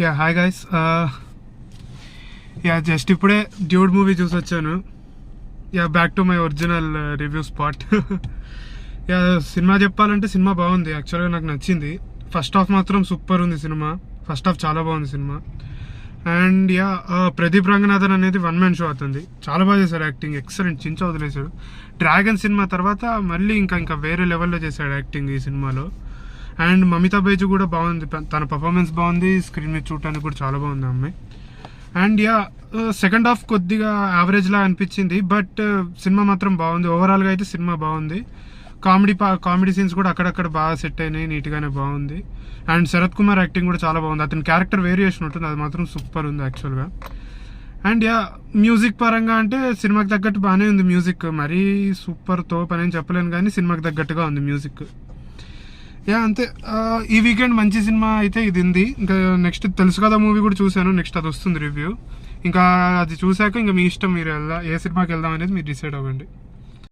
Yeah hi guys. Yeah just ఇప్పుడే dude movie చూసి వచ్చాను. Yeah back to my original review spot. Yeah cinema చెప్పాలంటే cinema బాగుంది, యాక్చువల్గా నాకు నచ్చింది. ఫస్ట్ హాఫ్ మాత్రం సూపర్ ఉంది సినిమా. ఫస్ట్ హాఫ్ చాలా బాగుంది cinema. And yeah Pradeep Ranganathan అనేది వన్ మ్యాన్ షో అవుతుంది, చాలా బాగా చేశాడు యాక్టింగ్, ఎక్సలెంట్, చించ వదిలేశాడు. డ్రాగన్ సినిమా తర్వాత మళ్ళీ ఇంకా వేరే లెవెల్లో చేశాడు యాక్టింగ్ ఈ సినిమాలో. అండ్ మమితా బైజు కూడా బాగుంది, తన పర్ఫార్మెన్స్ బాగుంది, స్క్రీన్ మీద చూడటానికి కూడా చాలా బాగుంది అమ్మాయి. అండ్ యా సెకండ్ హాఫ్ కొద్దిగా యావరేజ్లా అనిపించింది, బట్ సినిమా మాత్రం బాగుంది. ఓవరాల్గా అయితే సినిమా బాగుంది. కామెడీ సీన్స్ కూడా అక్కడక్కడ బాగా సెట్ అయినాయి, నీట్గానే బాగుంది. అండ్ శరత్ కుమార్ యాక్టింగ్ కూడా చాలా బాగుంది, అతని క్యారెక్టర్ వేరియేషన్ ఉంటుంది, అది మాత్రం సూపర్ ఉంది యాక్చువల్గా. అండ్ యా మ్యూజిక్ పరంగా అంటే సినిమాకి తగ్గట్టు బాగానే ఉంది మ్యూజిక్, మరీ సూపర్ తోపు అని చెప్పలేను కానీ సినిమాకి తగ్గట్టుగా ఉంది మ్యూజిక్. యా అంతే. ఈ వీకెండ్ మంచి సినిమా అయితే ఇది ఉంది. ఇంకా నెక్స్ట్ తెలుసు కదా మూవీ కూడా చూశాను, నెక్స్ట్ అది వస్తుంది రివ్యూ. ఇంకా అది చూశాక ఇంకా మీ ఇష్టం, మీరు ఏ సినిమాకి వెళ్దాం అనేది మీరు డిసైడ్ అవ్వండి.